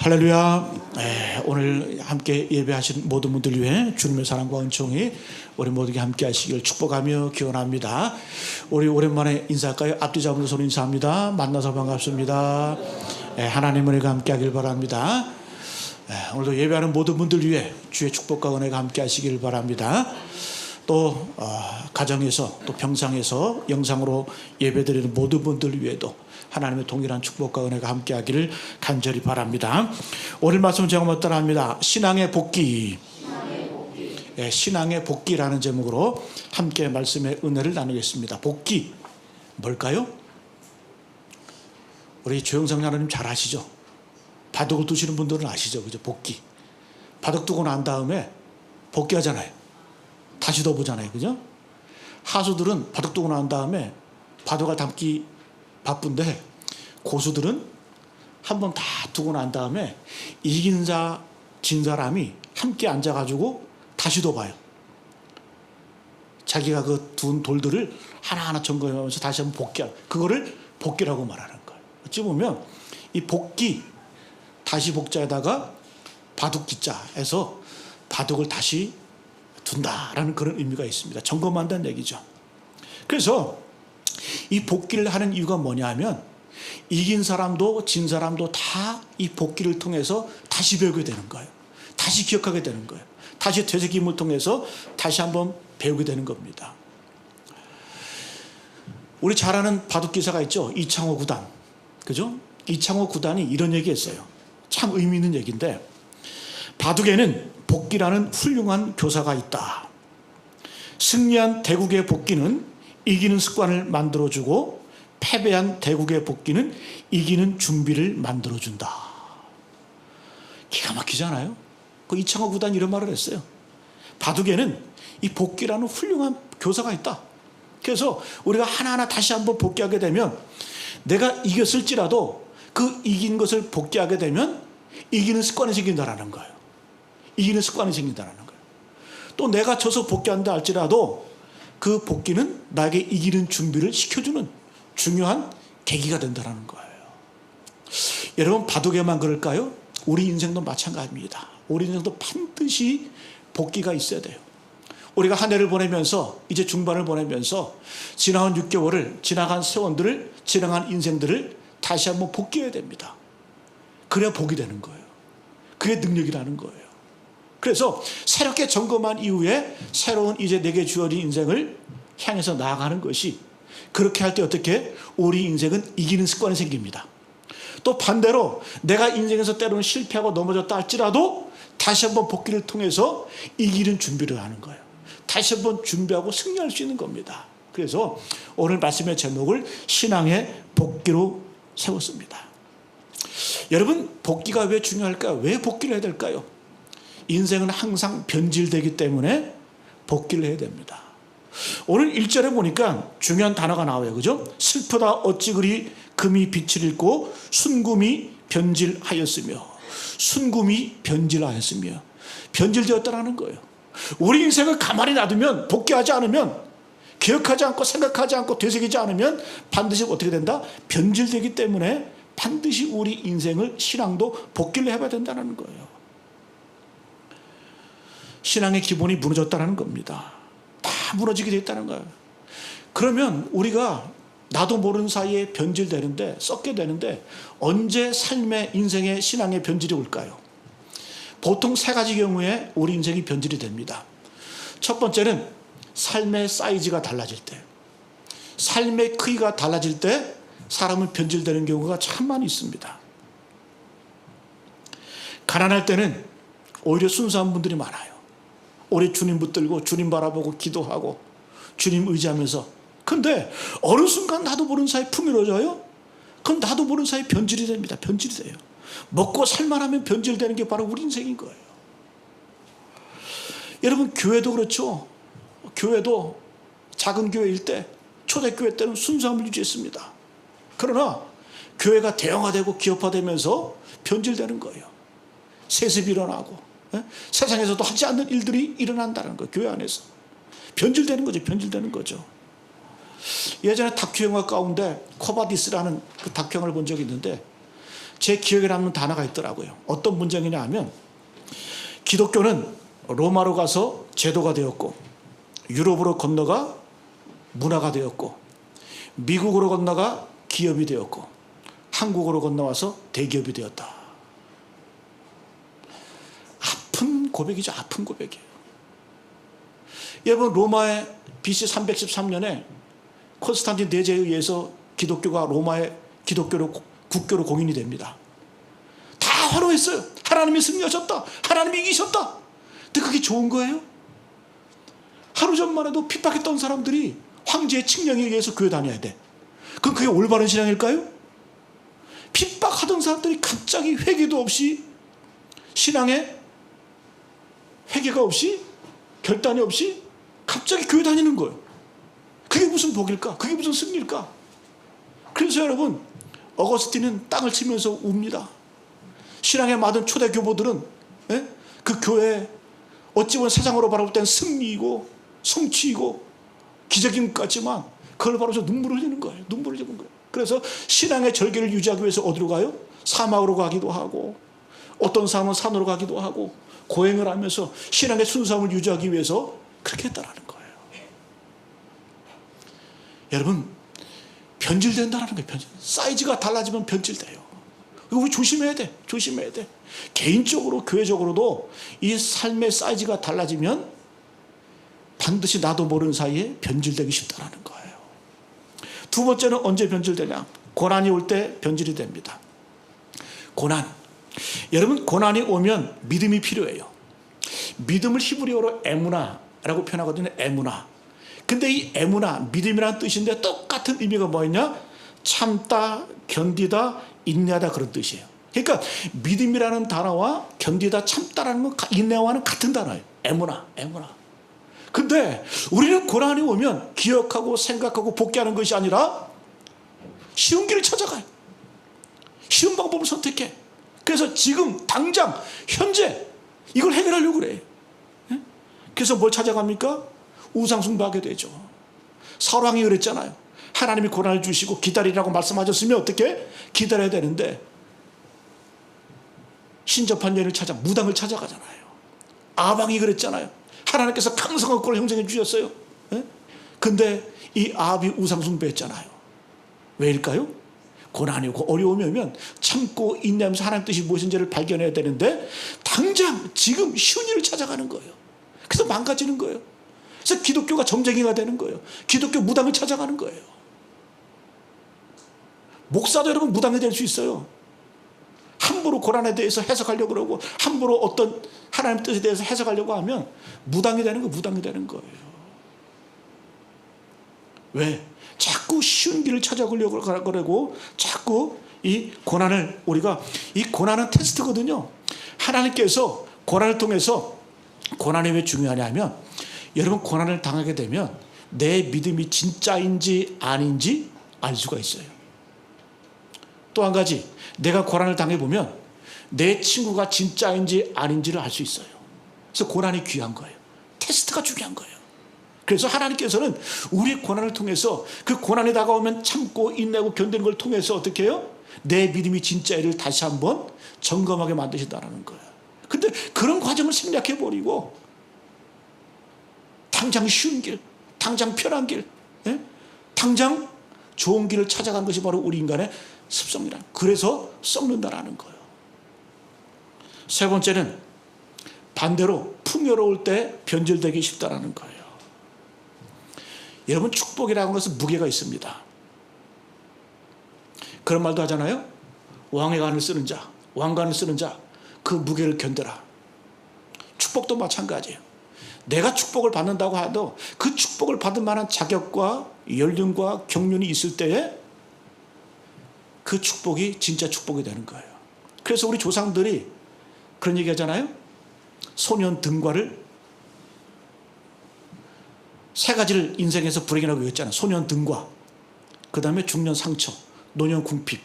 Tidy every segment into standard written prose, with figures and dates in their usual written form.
할렐루야. 오늘 함께 예배하신 모든 분들 위해 주님의 사랑과 은총이 우리 모두에게 함께 하시길 축복하며 기원합니다. 우리 오랜만에 인사할까요? 앞뒤 잡은 손 인사합니다. 만나서 반갑습니다. 하나님 은혜가 함께 하길 바랍니다. 오늘도 예배하는 모든 분들 위해 주의 축복과 은혜가 함께 하시길 바랍니다. 또 가정에서 또 병상에서 영상으로 예배드리는 모든 분들 위에도 하나님의 동일한 축복과 은혜가 함께하기를 간절히 바랍니다. 오늘 말씀 제가 따라합니다. 신앙의 복귀. 신앙의 복귀라는 제목으로 함께 말씀의 은혜를 나누겠습니다. 복귀 뭘까요? 우리 조영상 하나님 잘 아시죠? 바둑을 두시는 분들은 아시죠? 그죠? 복귀. 바둑 두고 난 다음에 복귀하잖아요. 다시 더 보잖아요. 그죠? 하수들은 바둑 두고 난 다음에 바둑을 담기 바쁜데 고수들은 한번 다 두고 난 다음에 이긴 자, 진 사람이 함께 앉아가지고 다시 더 봐요. 자기가 그 둔 돌들을 하나하나 점검하면서 다시 한번 복귀하는, 그거를 복귀라고 말하는 거예요. 어찌 보면 이 복귀, 다시 복자에다가 바둑기자에서 바둑을 다시 둔다라는 그런 의미가 있습니다. 점검한다는 얘기죠. 그래서 이 복귀를 하는 이유가 뭐냐 하면 이긴 사람도 진 사람도 다 이 복귀를 통해서 다시 배우게 되는 거예요. 다시 기억하게 되는 거예요. 다시 되새김을 통해서 다시 한번 배우게 되는 겁니다. 우리 잘 아는 바둑 기사가 있죠. 이창호 구단. 그죠? 이창호 구단이 이런 얘기했어요. 참 의미 있는 얘기인데, 바둑에는 복귀라는 훌륭한 교사가 있다. 승리한 대국의 복귀는 이기는 습관을 만들어주고 패배한 대국의 복귀는 이기는 준비를 만들어준다. 기가 막히잖아요. 그 이창호 구단이 이런 말을 했어요. 바둑에는 이 복귀라는 훌륭한 교사가 있다. 그래서 우리가 하나하나 다시 한번 복귀하게 되면 내가 이겼을지라도 그 이긴 것을 복귀하게 되면 이기는 습관이 생긴다라는 거예요. 이기는 습관이 생긴다라는 거예요. 또 내가 져서 복귀한다 할지라도 그 복귀는 나에게 이기는 준비를 시켜주는 중요한 계기가 된다는 거예요. 여러분, 바둑에만 그럴까요? 우리 인생도 마찬가지입니다. 우리 인생도 반드시 복귀가 있어야 돼요. 우리가 한 해를 보내면서, 이제 중반을 보내면서 지나간 6개월을, 지나간 세월들을, 지나간 인생들을 다시 한번 복귀해야 됩니다. 그래야 복이 되는 거예요. 그게 능력이라는 거예요. 그래서 새롭게 점검한 이후에 새로운 이제 내게 주어진 인생을 향해서 나아가는 것이, 그렇게 할 때 어떻게 우리 인생은 이기는 습관이 생깁니다. 또 반대로 내가 인생에서 때로는 실패하고 넘어졌다 할지라도 다시 한번 복귀를 통해서 이기는 준비를 하는 거예요. 다시 한번 준비하고 승리할 수 있는 겁니다. 그래서 오늘 말씀의 제목을 신앙의 복귀로 세웠습니다. 여러분, 복귀가 왜 중요할까요? 왜 복귀를 해야 될까요? 인생은 항상 변질되기 때문에 복귀를 해야 됩니다. 오늘 1절에 보니까 중요한 단어가 나와요. 그죠? 슬프다 어찌 그리 금이 빛을 잃고 순금이 변질하였으며, 순금이 변질하였으며, 변질되었다라는 거예요. 우리 인생을 가만히 놔두면, 복귀하지 않으면, 기억하지 않고 생각하지 않고 되새기지 않으면 반드시 어떻게 된다? 변질되기 때문에 반드시 우리 인생을, 신앙도 복귀를 해봐야 된다는 거예요. 신앙의 기본이 무너졌다는 겁니다. 다 무너지게 됐다는 거예요. 그러면 우리가 나도 모르는 사이에 변질되는데, 썩게 되는데 언제 삶의, 인생의, 신앙의 변질이 올까요? 보통 세 가지 경우에 우리 인생이 변질이 됩니다. 첫 번째는 삶의 사이즈가 달라질 때, 삶의 크기가 달라질 때 사람은 변질되는 경우가 참 많이 있습니다. 가난할 때는 오히려 순수한 분들이 많아요. 오래 주님 붙들고 주님 바라보고 기도하고 주님 의지하면서. 근데 어느 순간 나도 모르는 사이 풍요로워져요? 그럼 나도 모르는 사이 변질이 됩니다. 변질이 돼요. 먹고 살만하면 변질되는 게 바로 우리 인생인 거예요. 여러분, 교회도 그렇죠. 교회도 작은 교회일 때, 초대교회 때는 순수함을 유지했습니다. 그러나 교회가 대형화되고 기업화되면서 변질되는 거예요. 세습이 일어나고, 세상에서도 하지 않는 일들이 일어난다는 거예요. 교회 안에서 변질되는 거죠. 변질되는 거죠. 예전에 다큐 영화 가운데 코바디스라는 그 다큐 영화를 본 적이 있는데, 제 기억에 남는 단어가 있더라고요. 어떤 문장이냐 하면 기독교는 로마로 가서 제도가 되었고 유럽으로 건너가 문화가 되었고 미국으로 건너가 기업이 되었고 한국으로 건너와서 대기업이 되었다. 아픈 고백이죠. 아픈 고백이에요. 여러분, 로마의 BC 313년에 콘스탄틴 대제에 의해서 기독교가 로마의 국교로 공인이 됩니다. 다 화로했어요. 하나님이 승리하셨다. 하나님이 이기셨다. 근데 그게 좋은 거예요? 하루 전만 해도 핍박했던 사람들이 황제의 칙령에 의해서 교회 다녀야 돼. 그럼 그게 올바른 신앙일까요? 핍박하던 사람들이 갑자기 회개도 없이, 신앙에 회개가 없이, 결단이 없이 갑자기 교회 다니는 거예요. 그게 무슨 복일까? 그게 무슨 승리일까? 그래서 여러분, 어거스틴은 땅을 치면서 웁니다. 신앙에 맞은 초대 교보들은 그 교회 어찌 보면 세상으로 바라볼 땐 승리이고 성취이고 기적인 것 같지만 그걸 바라보면서 눈물을 흘리는 거예요. 눈물을 흘리는 거예요. 그래서 신앙의 절개를 유지하기 위해서 어디로 가요? 사막으로 가기도 하고, 어떤 사람은 산으로 가기도 하고, 고행을 하면서 신앙의 순수함을 유지하기 위해서 그렇게 했다라는 거예요. 여러분, 변질된다라는 거예요. 변질. 사이즈가 달라지면 변질돼요. 이거 우리 조심해야 돼. 조심해야 돼. 개인적으로, 교회적으로도 이 삶의 사이즈가 달라지면 반드시 나도 모르는 사이에 변질되기 쉽다라는 거예요. 두 번째는 언제 변질되냐? 고난이 올 때 변질이 됩니다. 고난. 여러분, 고난이 오면 믿음이 필요해요. 믿음을 히브리어로 에무나라고 표현하거든요. 에무나. 근데 이 에무나, 믿음이라는 뜻인데 똑같은 의미가 뭐였냐? 참다, 견디다, 인내하다, 그런 뜻이에요. 그러니까 믿음이라는 단어와 견디다, 참다라는 건 인내와는 같은 단어예요. 에무나, 에무나. 근데 우리는 고난이 오면 기억하고 생각하고 복귀하는 것이 아니라 쉬운 길을 찾아가요. 쉬운 방법을 선택해. 그래서 지금 당장 현재 이걸 해결하려고 그래요. 그래서 뭘 찾아갑니까? 우상숭배하게 되죠. 사랑이 그랬잖아요. 하나님이 고난을 주시고 기다리라고 말씀하셨으면 어떻게? 기다려야 되는데 신접한 여인을 찾아 무당을 찾아가잖아요. 아방이 그랬잖아요. 하나님께서 강성한 꼴을 형성해 주셨어요. 근데 이 아합이 우상숭배했잖아요. 왜일까요? 고난이 오고 어려움이 오면 참고 인내하면서 하나님 뜻이 무엇인지를 발견해야 되는데 당장 지금 쉬운 일을 찾아가는 거예요. 그래서 망가지는 거예요. 그래서 기독교가 점쟁이가 되는 거예요. 기독교 무당을 찾아가는 거예요. 목사도 여러분 무당이 될 수 있어요. 함부로 고난에 대해서 해석하려고 그러고 함부로 어떤 하나님 뜻에 대해서 해석하려고 하면 무당이 되는 거예요. 무당이 되는 거예요. 왜? 자꾸 쉬운 길을 찾아가려고 그러고 자꾸 이 고난을 우리가 이 고난은 테스트거든요. 하나님께서 고난을 통해서 고난이 왜 중요하냐면 여러분 고난을 당하게 되면 내 믿음이 진짜인지 아닌지 알 수가 있어요. 또 한 가지 내가 고난을 당해보면 내 친구가 진짜인지 아닌지를 알 수 있어요. 그래서 고난이 귀한 거예요. 테스트가 중요한 거예요. 그래서 하나님께서는 우리의 고난을 통해서 그 고난이 다가오면 참고 인내하고 견디는 걸 통해서 어떻게 해요? 내 믿음이 진짜를 다시 한번 점검하게 만드신다는 거예요. 근데 그런 과정을 생략해버리고 당장 쉬운 길, 당장 편한 길, 당장 좋은 길을 찾아간 것이 바로 우리 인간의 습성이라. 그래서 썩는다라는 거예요. 세 번째는 반대로 풍요로울 때 변질되기 쉽다라는 거예요. 여러분 축복이라는 것은 무게가 있습니다. 그런 말도 하잖아요. 왕의 간을 쓰는 자, 왕관을 쓰는 자, 그 무게를 견뎌라. 축복도 마찬가지예요. 내가 축복을 받는다고 해도 그 축복을 받을 만한 자격과 연륜과 경륜이 있을 때에 그 축복이 진짜 축복이 되는 거예요. 그래서 우리 조상들이 그런 얘기 하잖아요. 소년 등과를 세 가지를 인생에서 불행이라고 했잖아요. 소년 등과, 그 다음에 중년 상처, 노년 궁핍.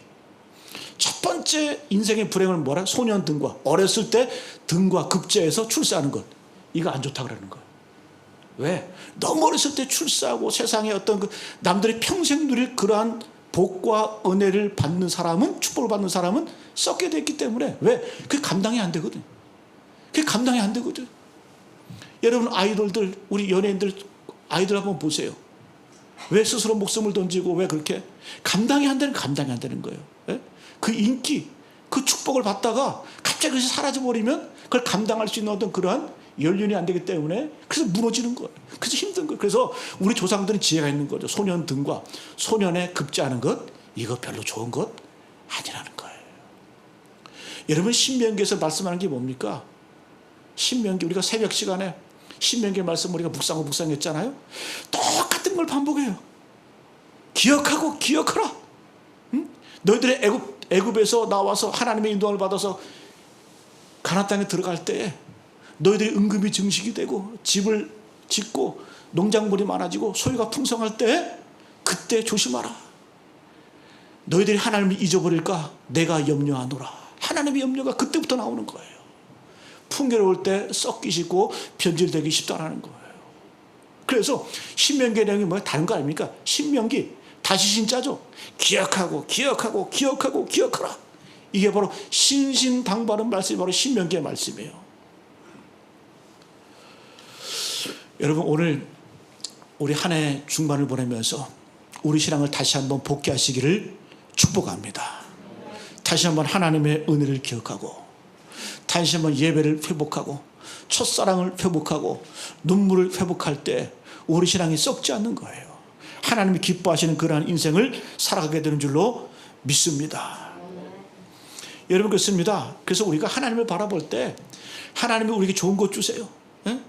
첫 번째 인생의 불행은 뭐라? 소년 등과. 어렸을 때 등과 급제해서 출세하는 것. 이거 안 좋다 그러는 거예요. 왜? 너무 어렸을 때 출세하고 세상에 어떤 그 남들이 평생 누릴 그러한 복과 은혜를 받는 사람은, 축복을 받는 사람은 썩게 됐기 때문에, 왜? 그게 감당이 안 되거든. 그게 감당이 안 되거든. 여러분, 아이돌들, 우리 연예인들 아이들 한번 보세요. 왜 스스로 목숨을 던지고 왜 그렇게 감당이 안 되는 거예요. 예? 그 인기, 그 축복을 받다가 갑자기 그것이 사라져 버리면 그걸 감당할 수 있는 어떤 그러한 연륜이 안 되기 때문에 그래서 무너지는 거예요. 그래서 힘든 거예요. 그래서 우리 조상들은 지혜가 있는 거죠. 소년 등과 소년에 급제하는 것, 이거 별로 좋은 것 아니라는 거예요. 여러분, 신명기에서 말씀하는 게 뭡니까? 신명기, 우리가 새벽 시간에 신명기 말씀 우리가 묵상했잖아요. 똑같은 걸 반복해요. 기억하고 기억하라. 응? 너희들의 애굽에서 나와서 하나님의 인도함을 받아서 가나안 땅에 들어갈 때 너희들이 은금이 증식이 되고 집을 짓고 농작물이 많아지고 소유가 풍성할 때 그때 조심하라. 너희들이 하나님을 잊어버릴까 내가 염려하노라. 하나님의 염려가 그때부터 나오는 거예요. 풍요로울 때 썩기 쉽고 변질되기 쉽다라는 거예요. 그래서 신명기의 내용이 뭐야? 다른 거 아닙니까? 신명기 다시 신자죠. 기억하고 기억하고 기억하고 기억하라. 이게 바로 신신당부하는 말씀이 바로 신명기의 말씀이에요. 여러분, 오늘 우리 한 해 중반을 보내면서 우리 신앙을 다시 한번 복귀하시기를 축복합니다. 다시 한번 하나님의 은혜를 기억하고 다시 한번 예배를 회복하고 첫사랑을 회복하고 눈물을 회복할 때 우리 신앙이 썩지 않는 거예요. 하나님이 기뻐하시는 그러한 인생을 살아가게 되는 줄로 믿습니다. 여러분, 그렇습니다. 그래서 우리가 하나님을 바라볼 때 하나님이 우리에게 좋은 것 주세요. 예?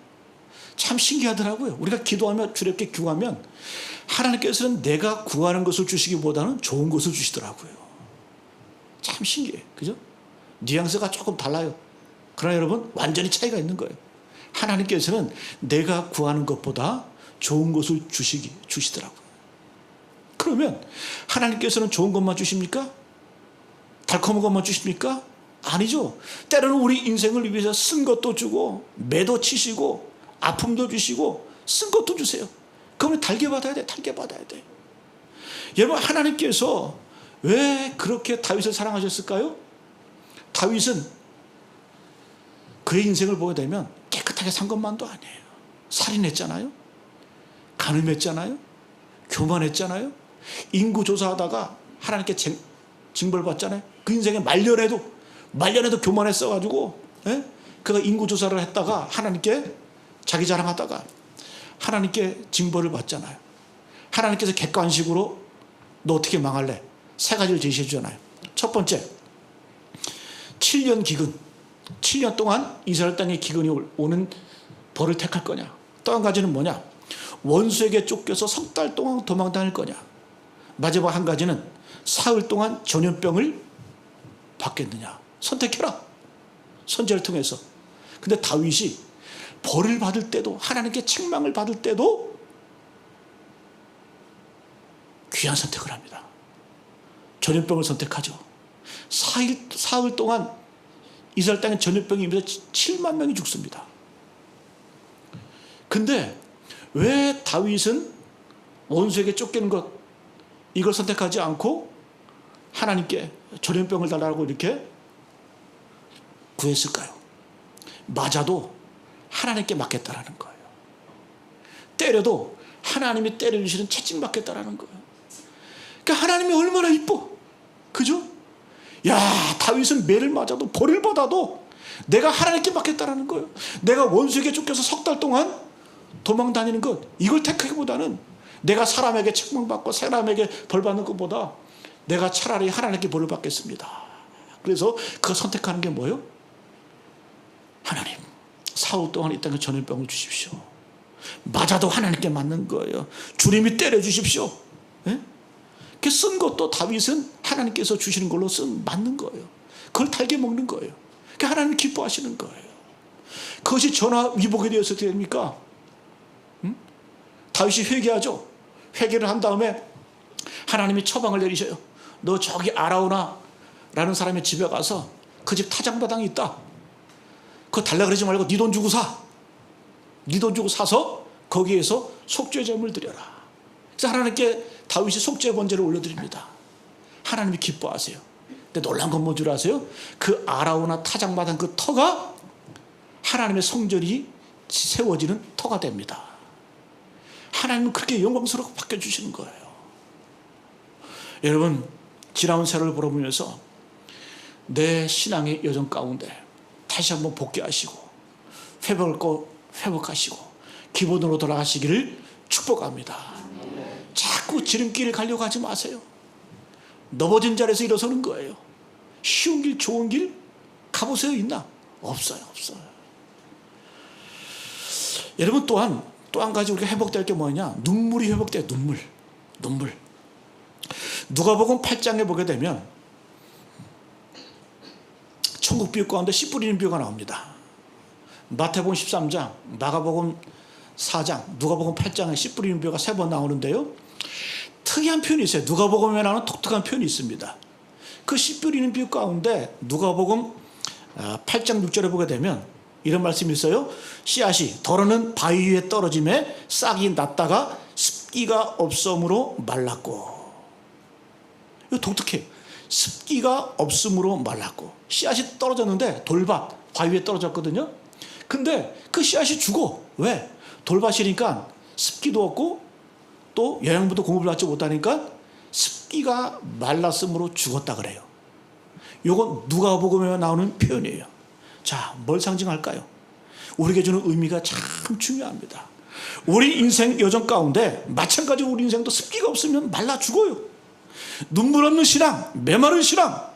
참 신기하더라고요. 우리가 기도하며 주렵게 구하면 하나님께서는 내가 구하는 것을 주시기보다는 좋은 것을 주시더라고요. 참 신기해요. 그죠? 뉘앙스가 조금 달라요. 그러나 여러분, 완전히 차이가 있는 거예요. 하나님께서는 내가 구하는 것보다 좋은 것을 주시더라고요. 그러면 하나님께서는 좋은 것만 주십니까? 달콤한 것만 주십니까? 아니죠. 때로는 우리 인생을 위해서 쓴 것도 주고 매도 치시고 아픔도 주시고 쓴 것도 주세요. 그러면 달게 받아야 돼. 달게 받아야 돼. 여러분, 하나님께서 왜 그렇게 다윗을 사랑하셨을까요? 다윗은 그의 인생을 보게 되면 깨끗하게 산 것만도 아니에요. 살인했잖아요. 간음했잖아요. 교만했잖아요. 인구조사하다가 하나님께 징벌받잖아요. 그 인생의 말년에도 교만했어가지고, 예? 그가 인구조사를 했다가 하나님께 자기 자랑하다가 하나님께 징벌을 받잖아요. 하나님께서 객관식으로 너 어떻게 망할래? 세 가지를 제시해 주잖아요. 첫 번째, 7년 기근. 7년 동안 이스라엘 땅에 기근이 오는 벌을 택할 거냐. 또 한 가지는 뭐냐? 원수에게 쫓겨서 석 달 동안 도망 다닐 거냐. 마지막 한 가지는 사흘 동안 전염병을 받겠느냐. 선택해라. 선지자를 통해서. 근데 다윗이 벌을 받을 때도, 하나님께 책망을 받을 때도 귀한 선택을 합니다. 전염병을 선택하죠. 사흘 동안 이스라엘 땅에 전염병이 임해서 7만 명이 죽습니다. 근데 왜 다윗은 원수에게 쫓기는 것, 이걸 선택하지 않고 하나님께 전염병을 달라고 이렇게 구했을까요? 맞아도 하나님께 맡겠다라는 거예요. 때려도 하나님이 때려주시는 채찍 맡겠다라는 거예요. 그러니까 하나님이 얼마나 이뻐. 그죠? 야, 다윗은 매를 맞아도 벌을 받아도 내가 하나님께 맡겠다라는 거예요. 내가 원수에게 쫓겨서 석 달 동안 도망 다니는 것, 이걸 택하기보다는 내가 사람에게 책망받고 사람에게 벌 받는 것보다 내가 차라리 하나님께 벌을 받겠습니다. 그래서 그 선택하는 게 뭐예요? 하나님, 사흘 동안 이 땅에 전염병을 주십시오. 맞아도 하나님께 맞는 거예요. 주님이 때려주십시오. 예? 쓴 것도 다윗은 하나님께서 주시는 걸로 맞는 거예요. 그걸 달게 먹는 거예요. 그러니까 하나님 기뻐하시는 거예요. 그것이 전화위복이 되어서 어떻게 됩니까? 다윗이 회개하죠. 회개를 한 다음에 하나님이 처방을 내리셔요. 너 저기 아라우나 라는 사람의 집에 가서 그 집 타작마당이 있다. 그거 달라 그러지 말고 네 돈 주고 사. 네 돈 주고 사서 거기에서 속죄제물 드려라. 그래서 하나님께 다윗이 속죄 번제를 올려드립니다. 하나님이 기뻐하세요. 근데 놀란 건 뭔 줄 아세요? 그 아라우나 타작마당 그 터가 하나님의 성전이 세워지는 터가 됩니다. 하나님은 그렇게 영광스럽게 바뀌어주시는 거예요. 여러분, 지나온 세월을 보러보면서 내 신앙의 여정 가운데 다시 한번 복귀하시고 회복하시고 기본으로 돌아가시기를 축복합니다. 자꾸 지름길을 가려고 하지 마세요. 넘어진 자리에서 일어서는 거예요. 쉬운 길, 좋은 길 가보세요. 있나? 없어요. 여러분, 또한 또 한 가지 우리가 회복될 게 뭐냐? 눈물이 회복돼요. 눈물. 누가복음 8장에 보게 되면 천국 비유 가운데 씨 뿌리는 비유가 나옵니다. 마태복음 13장, 마가복음 4장, 누가복음 8장에 씨 뿌리는 비유가 3번 나오는데요. 특이한 표현이 있어요. 누가복음에 나오는 독특한 표현이 있습니다. 그 씨 뿌리는 비유 가운데 누가복음 8장 6절에 보게 되면 이런 말씀이 있어요. 씨앗이 더러는 바위 위에 떨어짐에 싹이 났다가 습기가 없음으로 말랐고. 이거 독특해요. 습기가 없음으로 말랐고. 씨앗이 떨어졌는데 돌밭, 바위 위에 떨어졌거든요. 근데 그 씨앗이 죽어. 왜? 돌밭이니까 습기도 없고 또 영양분도 공급을 받지 못하니까 습기가 말랐음으로 죽었다 그래요. 이건 누가복음에 나오는 표현이에요. 자, 뭘 상징할까요? 우리에게 주는 의미가 참 중요합니다. 우리 인생 여정 가운데 마찬가지로 우리 인생도 습기가 없으면 말라 죽어요. 눈물 없는 신앙, 메마른 신앙,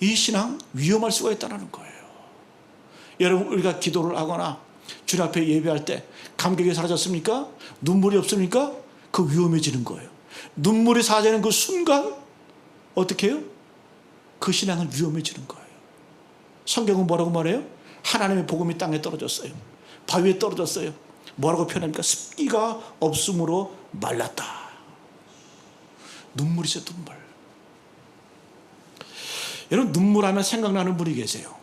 이 신앙 위험할 수가 있다는 거예요. 여러분, 우리가 기도를 하거나 주님 앞에 예배할 때 감격이 사라졌습니까? 눈물이 없습니까? 그 위험해지는 거예요. 눈물이 사라지는 그 순간 어떻게 해요? 그 신앙은 위험해지는 거예요. 성경은 뭐라고 말해요? 하나님의 복음이 땅에 떨어졌어요. 바위에 떨어졌어요. 뭐라고 표현합니까? 습기가 없음으로 말랐다. 눈물이 있어요. 눈물. 여러분, 눈물하면 생각나는 분이 계세요.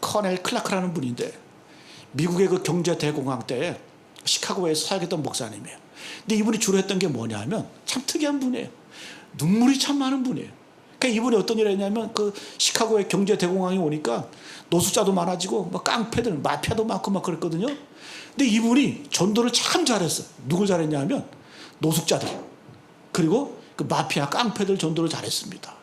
커넬 클라크라는 분인데 미국의 그 경제 대공황 때 시카고에서 사역했던 목사님이에요. 근데 이분이 주로 했던 게 뭐냐 하면 참 특이한 분이에요. 눈물이 참 많은 분이에요. 그러니까 이분이 어떤 일을 했냐면 그 시카고의 경제 대공황이 오니까 노숙자도 많아지고 뭐 깡패들, 마피아도 많고 막 그랬거든요. 근데 이분이 전도를 참 잘했어요. 누굴 잘했냐 하면 노숙자들, 그리고 그 마피아, 깡패들 전도를 잘했습니다.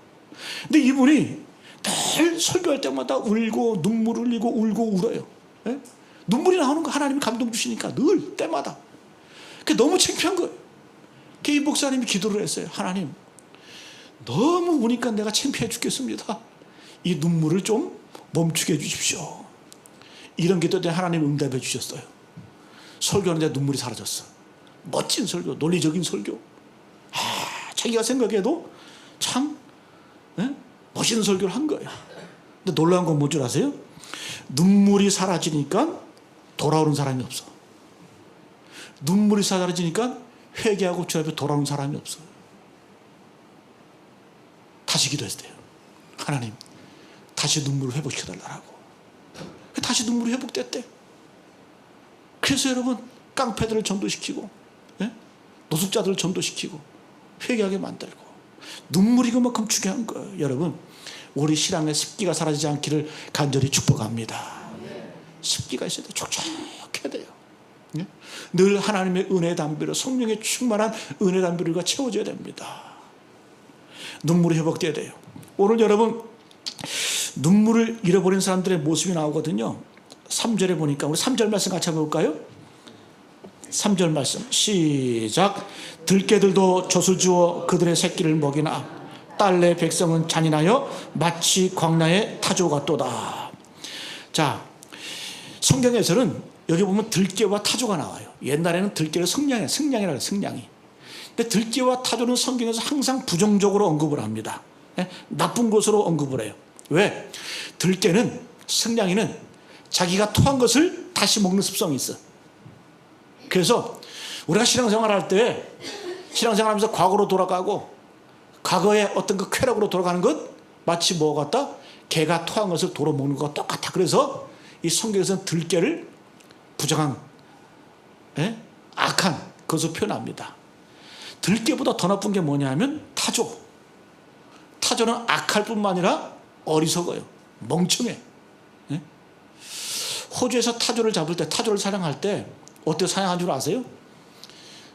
근데 이분이 늘 설교할 때마다 울고 눈물 흘리고 울고 울어요. 예? 눈물이 나오는 거 하나님이 감동 주시니까 늘 때마다. 그게 너무 창피한 거예요. 이 목사님이 기도를 했어요. 하나님, 너무 우니까 내가 창피해 죽겠습니다. 이 눈물을 좀 멈추게 해주십시오. 이런 기도 때 하나님 응답해 주셨어요. 설교하는데 눈물이 사라졌어. 멋진 설교, 논리적인 설교. 자기가 생각해도 참 멋있는 설교를 한 거예요. 근데 놀라운 건 뭔 줄 아세요? 눈물이 사라지니까 돌아오는 사람이 없어. 눈물이 사라지니까 회개하고 주 앞에 돌아오는 사람이 없어요. 다시 기도했어요. 하나님, 다시 눈물을 회복시켜달라고. 다시 눈물이 회복됐대. 그래서 여러분, 깡패들을 전도시키고 노숙자들을 전도시키고 회개하게 만들고 눈물이 그만큼 중요한 거예요. 여러분, 우리 신앙의 습기가 사라지지 않기를 간절히 축복합니다. 습기가 있어야 돼요. 촉촉해야 돼요. 늘 하나님의 은혜 담비로, 성령의 충만한 은혜 담비로가 채워져야 됩니다. 눈물이 회복돼야 돼요. 오늘 여러분, 눈물을 잃어버린 사람들의 모습이 나오거든요. 3절에 보니까 우리 3절 말씀 같이 한번 볼까요? 3절 말씀 시작. 들깨들도 젖을 주어 그들의 새끼를 먹이나 딸내 백성은 잔인하여 마치 광야의 타조 같도다. 자, 성경에서는 여기 보면 들깨와 타조가 나와요. 옛날에는 들깨를 승냥이라고 해요. 승냥이. 근데 들깨와 타조는 성경에서 항상 부정적으로 언급을 합니다. 나쁜 것으로 언급을 해요. 왜? 들깨는, 승냥이는 자기가 토한 것을 다시 먹는 습성이 있어. 그래서 우리가 신앙생활할 때 신앙생활하면서 과거로 돌아가고 과거의 어떤 그 쾌락으로 돌아가는 것 마치 뭐 같다? 개가 토한 것을 도로 먹는 것과 똑같아. 그래서 이 성경에서는 들깨를 부정한 악한 것으로 표현합니다. 들깨보다 더 나쁜 게 뭐냐 하면 타조. 타조는 악할 뿐만 아니라 어리석어요. 멍청해. 네? 호주에서 타조를 잡을 때, 타조를 사냥할 때 어떻게 사냥하는 줄 아세요?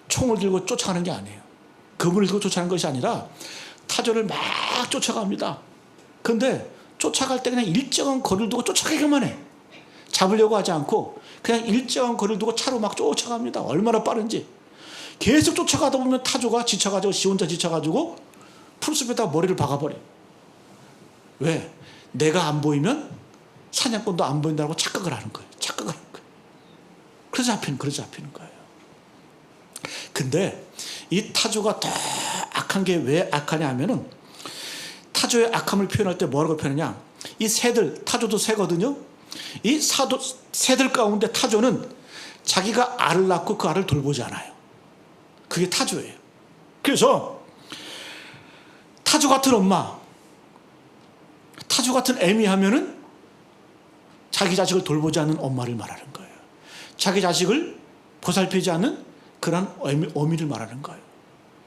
총을 들고 쫓아가는 게 아니에요. 그물을 들고 쫓아가는 것이 아니라 타조를 막 쫓아갑니다. 그런데 쫓아갈 때 그냥 일정한 거리를 두고 쫓아가기만 해. 잡으려고 하지 않고 그냥 일정한 거리를 두고 차로 막 쫓아갑니다. 얼마나 빠른지. 계속 쫓아가다 보면 타조가 지쳐가지고 지 혼자 지쳐가지고 풀숲에다 머리를 박아버려. 왜? 내가 안 보이면 사냥꾼도 안 보인다고 착각을 하는 거예요. 착각을 하는 거예요. 그래서 잡히는 거예요. 근데 이 타조가 더 악한 게 왜 악하냐 하면은 타조의 악함을 표현할 때 뭐라고 표현하냐? 이 새들, 타조도 새거든요. 이 새들 가운데 타조는 자기가 알을 낳고 그 알을 돌보지 않아요. 그게 타조예요. 그래서 타조 같은 엄마, 타조 같은 애미 하면은 자기 자식을 돌보지 않는 엄마를 말하는 거예요. 자기 자식을 보살피지 않는 그런 어미를 말하는 거예요.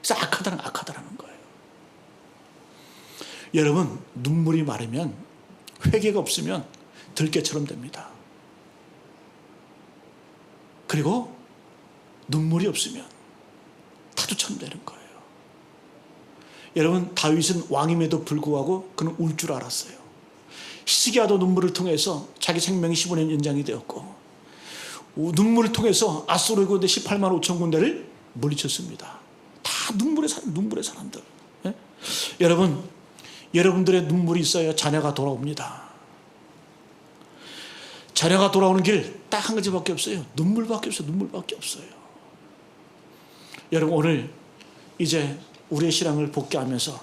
그래서 악하다는 거예요. 여러분, 눈물이 마르면, 회개가 없으면 들깨처럼 됩니다. 그리고 눈물이 없으면 타조처럼 되는 거예요. 여러분, 다윗은 왕임에도 불구하고 그는 울 줄 알았어요. 히스기야도 눈물을 통해서 자기 생명이 15년 연장이 되었고, 눈물을 통해서 아수르 군대 18만 5천 군대를 물리쳤습니다. 다 눈물의 사람들. 예? 여러분들의 눈물이 있어야 자녀가 돌아옵니다. 자녀가 돌아오는 길 딱 한 가지밖에 없어요. 눈물밖에 없어요. 여러분, 오늘 이제 우리의 신앙을 복귀하면서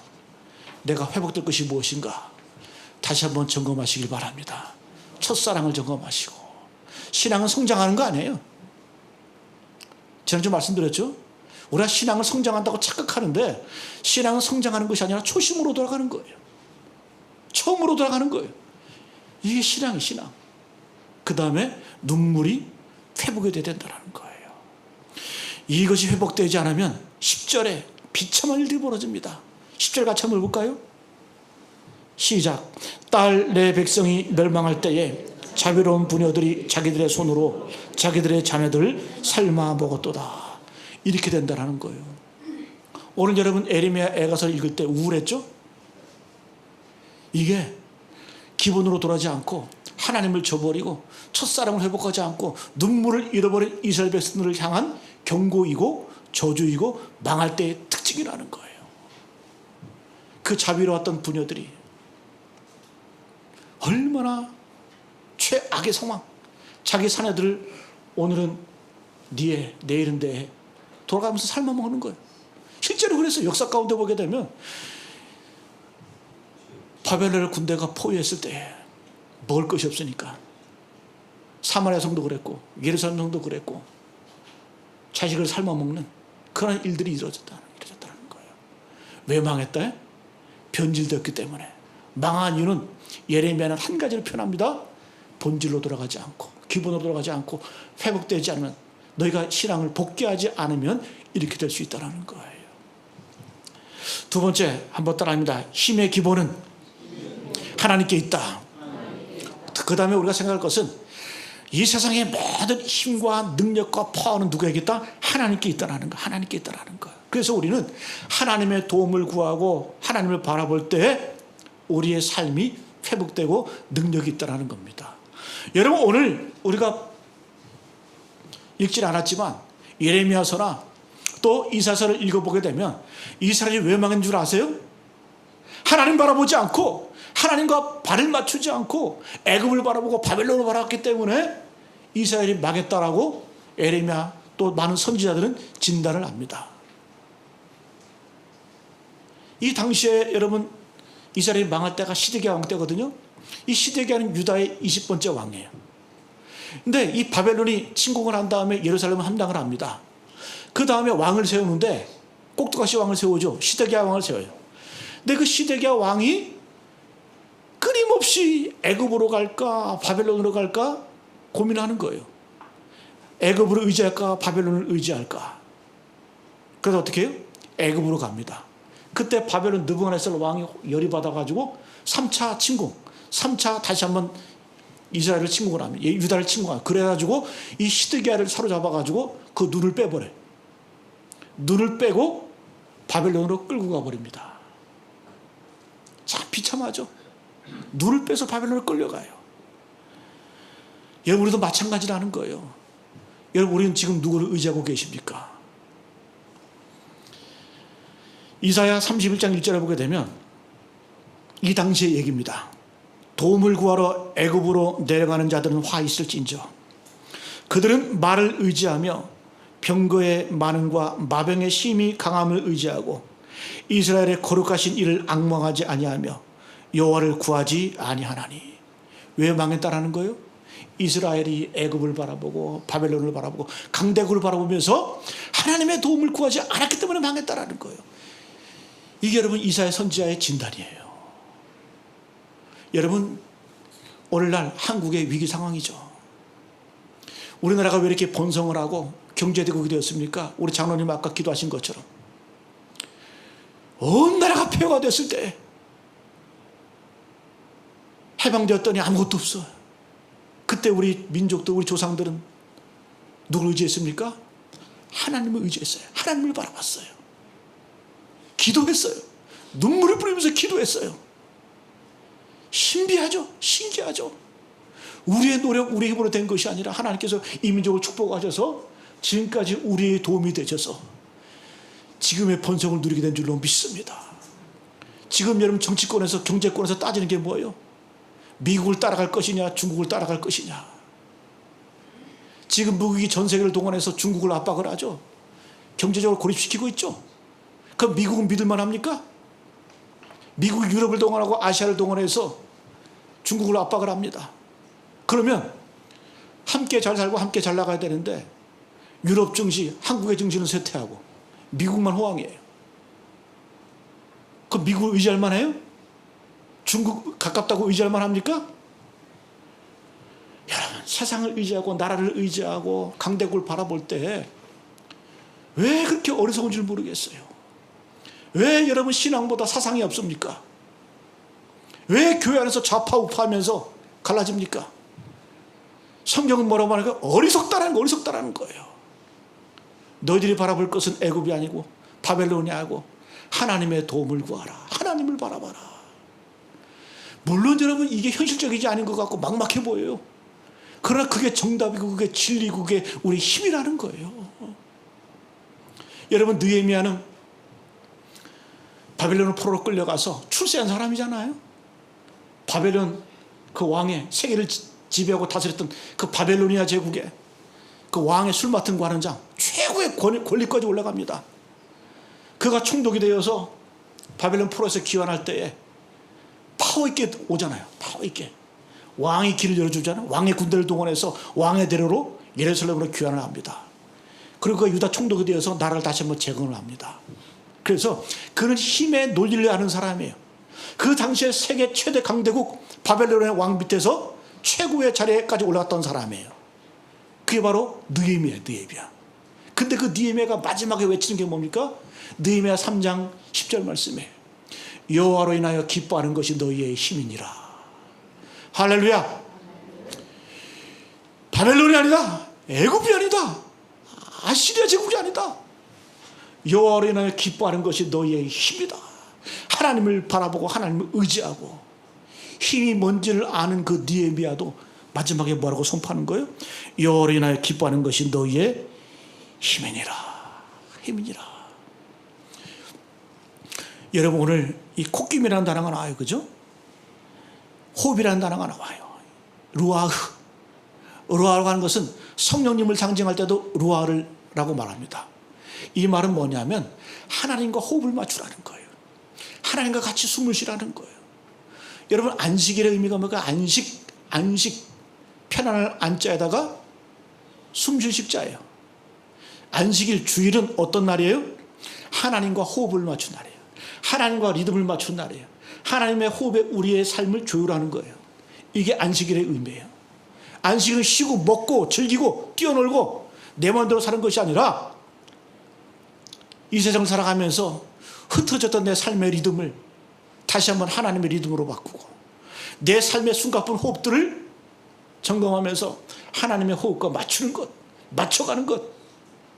내가 회복될 것이 무엇인가 다시 한번 점검하시길 바랍니다. 첫사랑을 점검하시고. 신앙은 성장하는 거 아니에요. 지난주 말씀드렸죠? 우리가 신앙을 성장한다고 착각하는데 신앙은 성장하는 것이 아니라 초심으로 돌아가는 거예요. 처음으로 돌아가는 거예요. 이게 신앙이 신앙. 그 다음에 눈물이 회복이 돼야 된다는 거예요. 이것이 회복되지 않으면 10절에 비참한 일들이 벌어집니다. 10절 같이 한번 볼까요? 시작. 딸 내 백성이 멸망할 때에 자비로운 부녀들이 자기들의 손으로 자기들의 자녀들을 삶아 먹었도다. 이렇게 된다는 거예요. 오늘 여러분 에레미야 애가서를 읽을 때 우울했죠? 이게 기본으로 돌아가지 않고 하나님을 저버리고 첫사랑을 회복하지 않고 눈물을 잃어버린 이스라엘 백성들을 향한 경고이고 저주이고 망할 때의 특징이라는 거예요. 그 자비로웠던 부녀들이 얼마나 최악의 상황, 자기 사내들을 오늘은 니에 내일은 내에 돌아가면서 삶아먹는 거예요. 실제로 그래서 역사 가운데 보게 되면 바벨론 군대가 포위했을 때 먹을 것이 없으니까 사마리아 성도 그랬고 예루살렘 성도 그랬고 자식을 삶아먹는 그런 일들이 이루어졌다는 거예요. 왜 망했다? 변질되었기 때문에. 망한 이유는 예레미야는 한 가지를 표현합니다. 본질로 돌아가지 않고 기본으로 돌아가지 않고 회복되지 않으면 너희가 신앙을 복귀하지 않으면 이렇게 될 수 있다는 거예요. 두 번째 한번 따라합니다. 힘의 기본은 하나님께 있다. 그 다음에 우리가 생각할 것은 이 세상의 모든 힘과 능력과 파워는 누구에게 있다? 하나님께 있다는 거. 하나님께 있다는 거예요. 그래서 우리는 하나님의 도움을 구하고 하나님을 바라볼 때 우리의 삶이 회복되고 능력이 있다는 겁니다. 여러분, 오늘 우리가 읽질 않았지만 예레미야서나 또 이사야서를 읽어보게 되면 이스라엘이 왜 망한 줄 아세요? 하나님 바라보지 않고 하나님과 발을 맞추지 않고 애굽을 바라보고 바벨론을 바라봤기 때문에 이스라엘이 망했다라고 예레미야 또 많은 선지자들은 진단을 합니다. 이 당시에 여러분 이스라엘이 망할 때가 시드기야 왕 때거든요. 이 시드기야는 유다의 20번째 왕이에요. 근데 이 바벨론이 침공을 한 다음에 예루살렘을 함락을 합니다. 그 다음에 왕을 세우는데 꼭두가시 왕을 세우죠. 시드기야 왕을 세워요. 근데 그 시드기야 왕이 끊임없이 애굽으로 갈까 바벨론으로 갈까 고민하는 거예요. 애굽으로 의지할까 바벨론을 의지할까. 그래서 어떻게 해요? 애굽으로 갑니다. 그때 바벨론 느부갓네살 왕이 열이 받아가지고 3차 침공, 3차 다시 한번 이스라엘을 침공을 합니다. 유다를 침공합니다. 그래가지고 이 시드기야를 사로잡아가지고 그 눈을 빼버려요. 눈을 빼고 바벨론으로 끌고 가버립니다. 참 비참하죠. 눈을 빼서 바벨론으로 끌려가요. 여러분, 우리도 마찬가지라는 거예요. 여러분, 우리는 지금 누구를 의지하고 계십니까? 이사야 31장 1절에 보게 되면 이 당시의 얘기입니다. 도움을 구하러 애굽으로 내려가는 자들은 화 있을진저 그들은 말을 의지하며 병거의 많음과 마병의 심히 강함을 의지하고 이스라엘의 거룩하신 이를 앙망하지 아니하며 여호와를 구하지 아니하나니. 왜 망했다라는 거예요? 이스라엘이 애굽을 바라보고 바벨론을 바라보고 강대국을 바라보면서 하나님의 도움을 구하지 않았기 때문에 망했다라는 거예요. 이게 여러분 이사야 선지자의 진단이에요. 여러분, 오늘날 한국의 위기 상황이죠. 우리나라가 왜 이렇게 번성을 하고 경제대국이 되었습니까? 우리 장로님 아까 기도하신 것처럼 온 나라가 폐허가 됐을 때 해방되었더니 아무것도 없어요. 그때 우리 민족도 우리 조상들은 누구를 의지했습니까? 하나님을 의지했어요. 하나님을 바라봤어요. 기도했어요. 눈물을 뿌리면서 기도했어요. 신비하죠? 신기하죠? 우리의 노력, 우리의 힘으로 된 것이 아니라 하나님께서 이 민족을 축복하셔서 지금까지 우리의 도움이 되셔서 지금의 번성을 누리게 된 줄로 믿습니다. 지금 여러분 정치권에서 경제권에서 따지는 게 뭐예요? 미국을 따라갈 것이냐, 중국을 따라갈 것이냐. 지금 미국이 전 세계를 동원해서 중국을 압박을 하죠. 경제적으로 고립시키고 있죠. 그럼 미국은 믿을만 합니까? 미국이 유럽을 동원하고 아시아를 동원해서 중국을 압박을 합니다. 그러면 함께 잘 살고 함께 잘 나가야 되는데 유럽 증시, 한국의 증시는 쇠퇴하고 미국만 호황이에요. 그럼 미국을 의지할 만해요? 중국 가깝다고 의지할 만합니까? 여러분, 세상을 의지하고 나라를 의지하고 강대국을 바라볼 때 왜 그렇게 어리석은 줄 모르겠어요. 왜 여러분 신앙보다 사상이 없습니까? 왜 교회 안에서 좌파 우파하면서 갈라집니까? 성경은 뭐라고 하니까 어리석다라는 거예요. 너희들이 바라볼 것은 애굽이 아니고 바벨론이 아니고 하나님의 도움을 구하라. 하나님을 바라봐라. 물론 여러분 이게 현실적이지 않은 것 같고 막막해 보여요. 그러나 그게 정답이고 그게 진리고 그게 우리 힘이라는 거예요. 여러분, 느헤미야는 바벨론 포로로 끌려가서 출세한 사람이잖아요. 바벨론 그 왕의 세계를 지배하고 다스렸던 그 바벨로니아 제국의 그 왕의 술 맡은 관원장, 최고의 권리까지 올라갑니다. 그가 총독이 되어서 바벨론 포로에서 귀환할 때에 파워 있게 오잖아요. 파워 있게 왕이 길을 열어주잖아요. 왕의 군대를 동원해서 왕의 대로로 예루살렘으로 귀환을 합니다. 그리고 그 유다 총독이 되어서 나라를 다시 한번 재건을 합니다. 그래서 그는 힘의 논리를 아는 사람이에요. 그 당시에 세계 최대 강대국 바벨론의 왕 밑에서 최고의 자리에까지 올라갔던 사람이에요. 그게 바로 느헤미야. 근데 그 느헤미야가 마지막에 외치는 게 뭡니까? 느헤미야 3장 10절 말씀에 여호와로 인하여 기뻐하는 것이 너희의 힘이니라. 할렐루야. 바벨론이 아니다. 애굽이 아니다. 아시리아 제국이 아니다. 여호와로 인하여 기뻐하는 것이 너희의 힘이다. 하나님을 바라보고 하나님을 의지하고 힘이 뭔지를 아는 그 느헤미야도 마지막에 뭐라고 선포하는 거예요? 여호와로 인하여 기뻐하는 것이 너희의 힘이니라. 힘이니라. 여러분, 오늘 이 콧김이라는 단어가 나와요. 그죠? 호흡이라는 단어가 나와요. 루아흐. 루아흐라고 하는 것은 성령님을 상징할 때도 루아흐라고 말합니다. 이 말은 뭐냐면 하나님과 호흡을 맞추라는 거예요. 하나님과 같이 숨을 쉬라는 거예요. 여러분, 안식일의 의미가 뭐가? 안식, 편안한 안자에다가 숨쉴 식자예요. 안식일, 주일은 어떤 날이에요? 하나님과 호흡을 맞춘 날이에요. 하나님과 리듬을 맞춘 날이에요. 하나님의 호흡에 우리의 삶을 조율하는 거예요. 이게 안식일의 의미예요. 안식일은 쉬고 먹고 즐기고 뛰어놀고 내 마음대로 사는 것이 아니라 이 세상을 살아가면서 흐트러졌던 내 삶의 리듬을 다시 한번 하나님의 리듬으로 바꾸고 내 삶의 숨가쁜 호흡들을 점검하면서 하나님의 호흡과 맞추는 것, 맞춰가는 것,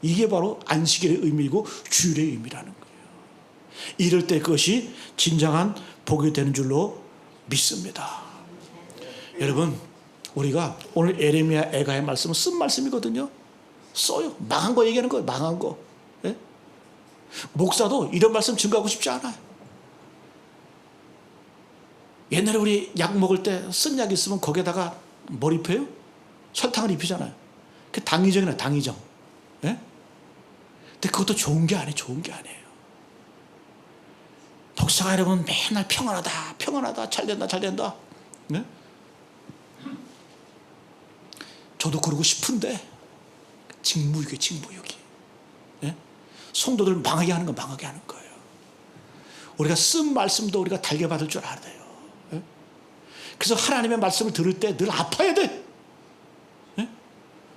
이게 바로 안식일의 의미이고 주일의 의미라는 거예요. 이럴 때 그것이 진정한 복이 되는 줄로 믿습니다. 여러분, 우리가 오늘 에레미야 애가의 말씀은 쓴 말씀이거든요. 써요. 망한 거 얘기하는 거예요. 망한 거. 예? 목사도 이런 말씀 증거하고 싶지 않아요. 옛날에 우리 약 먹을 때 쓴 약 있으면 거기에다가 뭘 입혀요? 설탕을 입히잖아요. 그 당위정이나 당위정. 예? 근데 그것도 좋은 게 아니에요. 좋은 게 아니에요. 목사가 여러분 맨날 평안하다, 평안하다, 잘 된다, 잘 된다. 네? 저도 그러고 싶은데 직무유기, 직무유기. 예? 성도들 망하게 하는 거 망하게 하는 거예요. 우리가 쓴 말씀도 우리가 달게 받을 줄 알아야 돼요. 예? 그래서 하나님의 말씀을 들을 때 늘 아파야 돼. 예?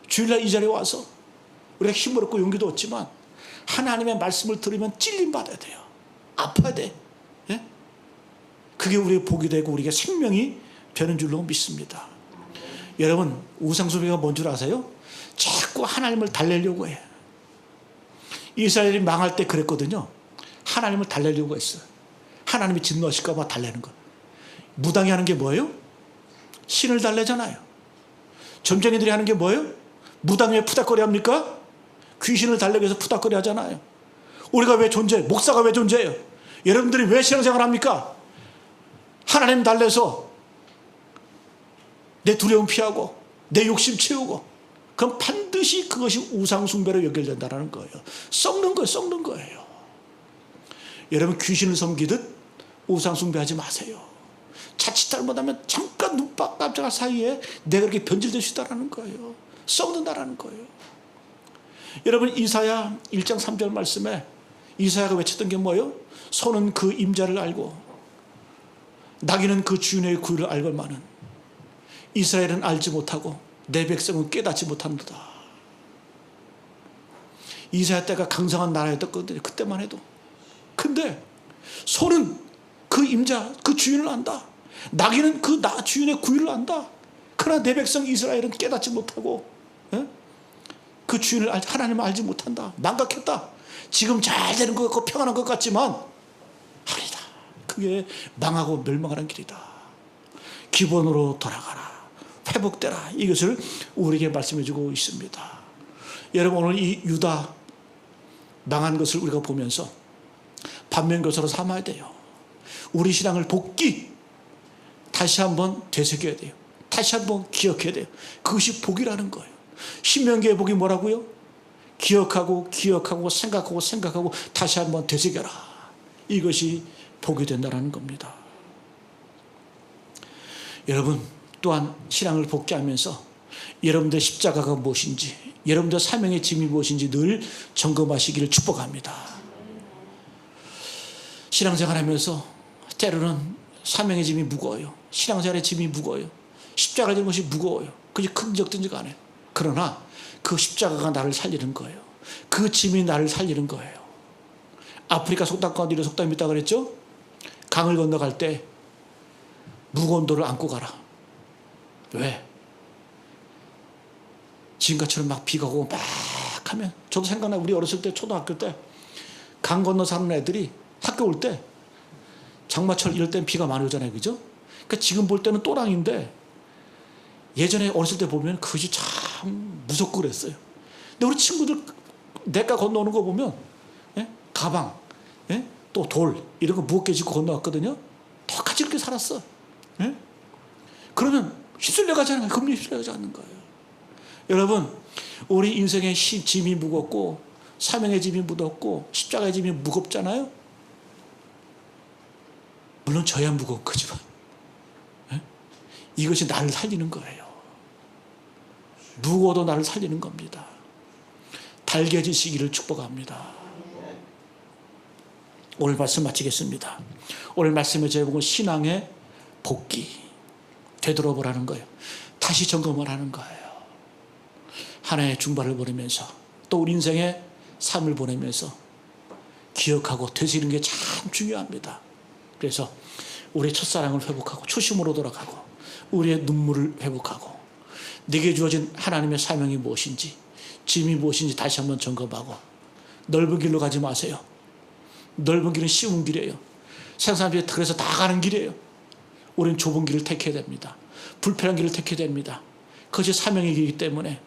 주일날 이 자리에 와서 우리가 힘을 얻고 용기도 얻지만 하나님의 말씀을 들으면 찔림 받아야 돼요. 아파야 돼. 예? 그게 우리의 복이 되고 우리에게 생명이 되는 줄로 믿습니다. 여러분, 우상숭배가 뭔 줄 아세요? 자꾸 하나님을 달래려고 해. 이스라엘이 망할 때 그랬거든요. 하나님을 달래려고 했어요. 하나님이 진노하실까 봐 달래는 거. 무당이 하는 게 뭐예요? 신을 달래잖아요. 점쟁이들이 하는 게 뭐예요? 무당이 왜 푸닥거리 합니까? 귀신을 달래기 위해서 푸닥거리 하잖아요. 우리가 왜 존재해요? 목사가 왜 존재해요? 여러분들이 왜 신앙생활 합니까? 하나님 달래서 내 두려움 피하고 내 욕심 채우고, 그럼 반드시 그것이 우상숭배로 연결된다는 거예요. 썩는 거예요. 썩는 거예요. 여러분, 귀신을 섬기듯 우상숭배하지 마세요. 자칫 잘못하면 잠깐 눈박 깜짝할 사이에 내가 그렇게 변질될 수 있다는 거예요. 썩는다라는 거예요. 여러분, 이사야 1장 3절 말씀에 이사야가 외쳤던 게 뭐예요? 소는 그 임자를 알고 나귀는 그 주인의 구유를 알걸마는 이스라엘은 알지 못하고 내 백성은 깨닫지 못한다. 이사야 때가 강성한 나라였거든요. 그때만 해도. 근데 소는 그 임자, 그 주인을 안다. 나귀는 그 주인의 구유를 안다. 그러나 내 백성 이스라엘은 깨닫지 못하고, 예? 그 주인을 하나님을 알지 못한다. 망각했다. 지금 잘 되는 것 같고 평안한 것 같지만 아니다. 그게 망하고 멸망하는 길이다. 기본으로 돌아가라. 회복되라. 이것을 우리에게 말씀해 주고 있습니다. 여러분, 오늘 이 유다 망한 것을 우리가 보면서 반면교사로 삼아야 돼요. 우리 신앙을 복귀 다시 한번 되새겨야 돼요. 다시 한번 기억해야 돼요. 그것이 복이라는 거예요. 신명기의 복이 뭐라고요? 기억하고 기억하고 생각하고 생각하고 다시 한번 되새겨라. 이것이 복이 된다는 겁니다. 여러분, 또한 신앙을 복귀하면서 여러분들의 십자가가 무엇인지, 여러분들의 사명의 짐이 무엇인지 늘 점검하시기를 축복합니다. 신앙생활하면서 때로는 사명의 짐이 무거워요. 신앙생활의 짐이 무거워요. 십자가 지는 것이 무거워요. 그게 큰 적든지 간에. 그러나 그 십자가가 나를 살리는 거예요. 그 짐이 나를 살리는 거예요. 아프리카 속담 가운데 이런 속담이 있다고 그랬죠? 강을 건너갈 때 무거운 돌을 안고 가라. 왜? 지금같이는 막 비가 오고 막 하면, 저도 생각나요. 우리 어렸을 때 초등학교 때 강 건너 사는 애들이 학교 올 때 장마철 이럴 땐 비가 많이 오잖아요. 그죠? 그러니까 지금 볼 때는 또랑인데 예전에 어렸을 때 보면 그것이 참 무섭고 그랬어요. 근데 우리 친구들 냇가 건너오는 거 보면, 예? 가방, 예? 또 돌 이런 거 무겁게 짚고 건너왔거든요. 똑같이 그렇게 살았어. 예? 그러면 휩쓸려 가지 않아요. 금리 휩쓸려 가지 않는 거예요. 여러분, 우리 인생의 짐이 무겁고 사명의 짐이 무겁고 십자가의 짐이 무겁잖아요. 물론 저야 무거운 거지만, 예? 이것이 나를 살리는 거예요. 무거워도 나를 살리는 겁니다. 달개지시기를 축복합니다. 오늘 말씀 마치겠습니다. 오늘 말씀의 제목은 신앙의 복귀, 되돌아보라는 거예요. 다시 점검을 하는 거예요. 하나의 중반을 보내면서 또 우리 인생의 삶을 보내면서 기억하고 되새기는 게 참 중요합니다. 그래서 우리의 첫사랑을 회복하고 초심으로 돌아가고 우리의 눈물을 회복하고 내게 주어진 하나님의 사명이 무엇인지 짐이 무엇인지 다시 한번 점검하고 넓은 길로 가지 마세요. 넓은 길은 쉬운 길이에요. 세상 사람들이 그래서 다 가는 길이에요. 우리는 좁은 길을 택해야 됩니다. 불편한 길을 택해야 됩니다. 그것이 사명이기 때문에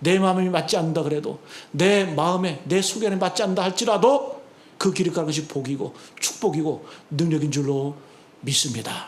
내 마음이 맞지 않는다 그래도 내 마음에 내 속에는 맞지 않는다 할지라도 그 길을 가는 것이 복이고 축복이고 능력인 줄로 믿습니다.